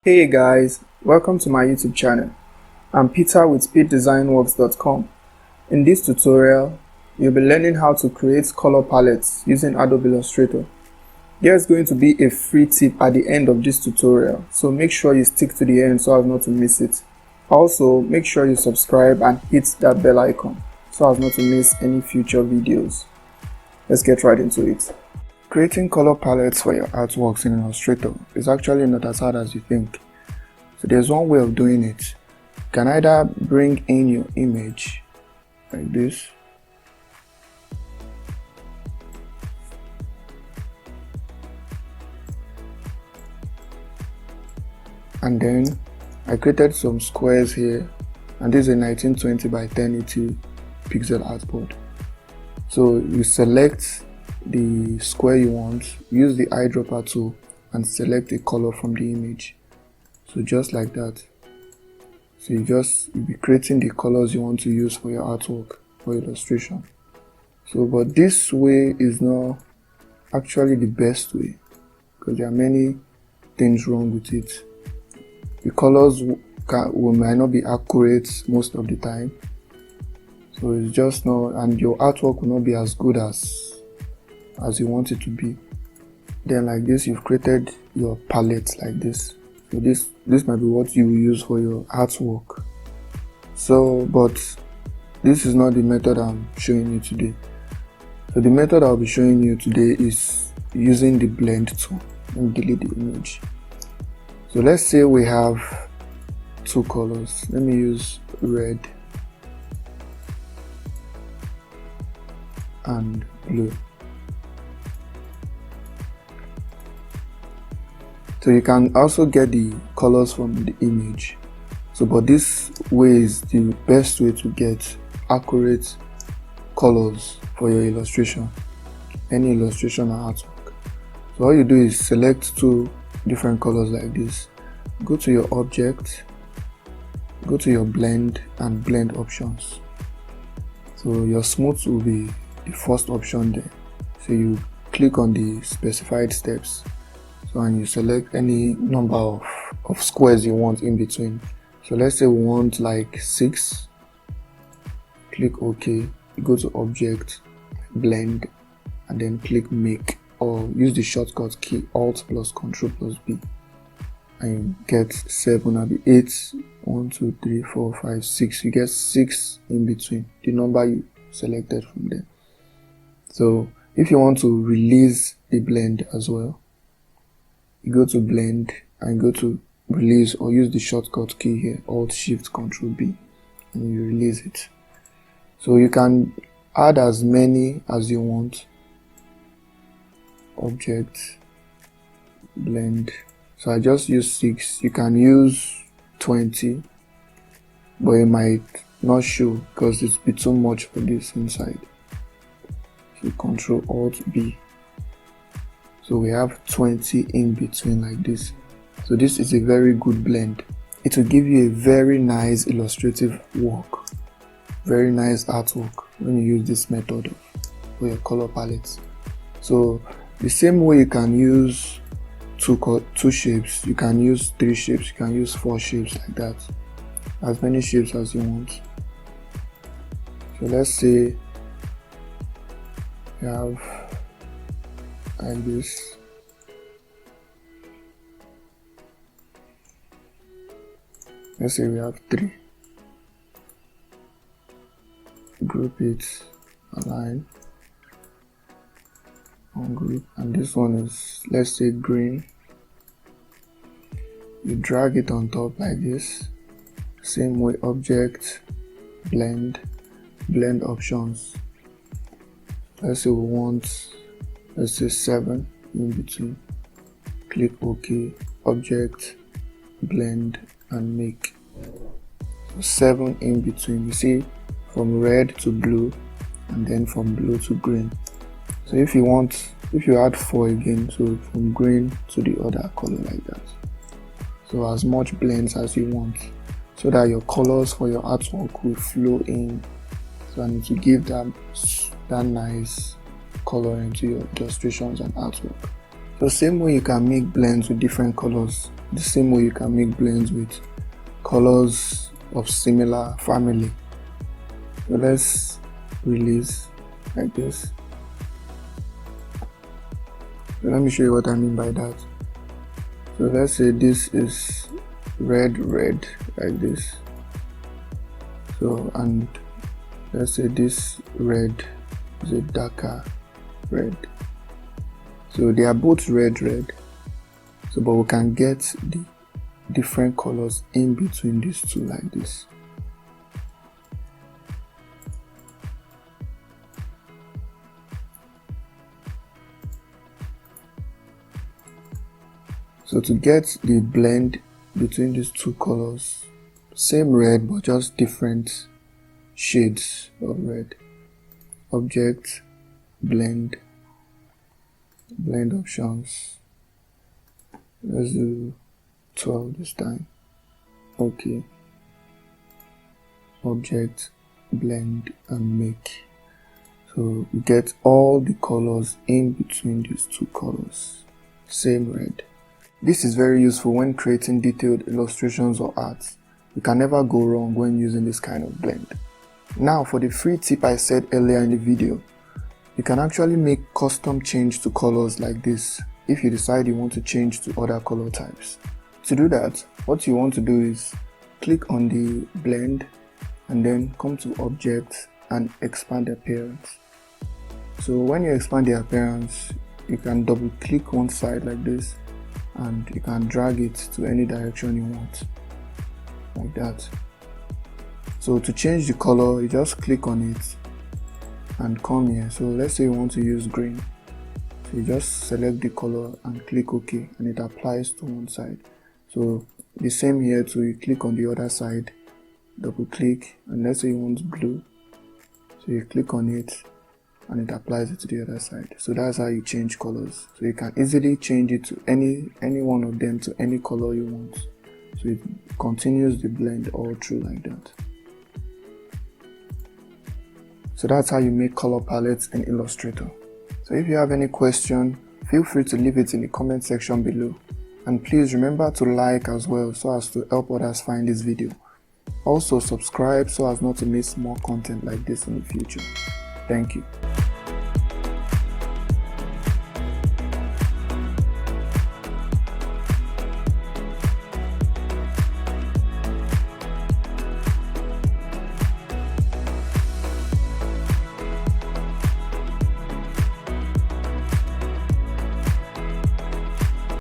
Hey guys, welcome to my YouTube channel. I'm Peter with speeddesignworks.com. In this tutorial, you'll be learning how to create color palettes using Adobe Illustrator. There's going to be a free tip at the end of this tutorial, so make sure you stick to the end so as not to miss it. Also, make sure you subscribe and hit that bell icon so as not to miss any future videos. Let's get right into it. Creating color palettes for your artworks in Illustrator is actually not as hard as you think. So there's one way of doing it. You can either bring in your image like this, and then I created some squares here, and this is a 1920 by 1080 pixel artboard. So you select the square you want, use the eyedropper tool and select a color from the image. So just like that. So you'll be creating the colors you want to use for your artwork or illustration. So but this way is not actually the best way because there are many things wrong with it. The colors might not be accurate most of the time. So it's just not, and your artwork will not be as good as you want it to be. Then like this, you've created your palette like this. So this might be what you will use for your artwork. So but this is not the method I'm showing you today. So the method I'll be showing you today is using the blend tool. Let me delete the image. So let's say we have two colors. Let me use red and blue. So you can also get the colors from the image. So but this way is the best way to get accurate colors for your illustration, any illustration or artwork. So all you do is select two different colors like this, go to your object, go to your blend and blend options. So your smooth will be the first option there. So you click on the specified steps, so and you select any number of squares you want in between. So let's say we want like 6. Click OK, you go to object, blend, and then click make, or use the shortcut key Alt plus Control plus B, and you get 7. Will be 8. 1 2 3 4 5 6. You get 6 in between the number you selected from there. So if you want to release the blend as well, you go to blend and go to release, or use the shortcut key here Alt Shift Control B, and you release it. So you can add as many as you want. Object, blend. So I just use 6. You can use 20, but it might not show because it's be too much for this inside. So Control Alt B. So we have 20 in between like this. So this is a very good blend. It will give you a very nice illustrative work, very nice artwork when you use this method for your color palettes. So the same way you can use two shapes, you can use 3 shapes, you can use 4 shapes like that, as many shapes as you want. So let's say you have like this. Let's say we have 3. Group it, align, ungroup, and this one is, let's say, green. You drag it on top like this. Same way, object, blend, blend options. Let's say we want, let's say 7 in between. Click OK, object, blend, and make. So 7 in between. You see, from red to blue, and then from blue to green. So if you add 4 again, so from green to the other color like that. So as much blends as you want, so that your colors for your artwork will flow in, so I need to give that nice color into your illustrations and artwork. So same way you can make blends with different colors, the same way you can make blends with colors of similar family. So let's release like this. So let me show you what I mean by that. So let's say this is red like this. So, and let's say this red is a darker red. So they are both red. So but we can get the different colors in between these two like this. So to get the blend between these two colors, same red but just different shades of red. Object, blend options. Let's do 12 this time. Okay. Object, blend and make. So we get all the colors in between these two colors. Same red. This is very useful when creating detailed illustrations or art. You can never go wrong when using this kind of blend. Now for the free tip I said earlier in the video, you can actually make custom change to colors like this if you decide you want to change to other color types. To do that, what you want to do is click on the blend and then come to object and expand appearance. So when you expand the appearance, you can double click one side like this and you can drag it to any direction you want, like that. So to change the color, you just click on it and come here. So let's say you want to use green. So you just select the color and click OK and it applies to one side. So the same here too, you click on the other side, double click, and let's say you want blue. So you click on it and it applies it to the other side. So that's how you change colors. So you can easily change it to any one of them to any color you want. So it continues the blend all through like that. So that's how you make color palettes in Illustrator. So if you have any question, feel free to leave it in the comment section below. And please remember to like as well so as to help others find this video. Also subscribe so as not to miss more content like this in the future. Thank you.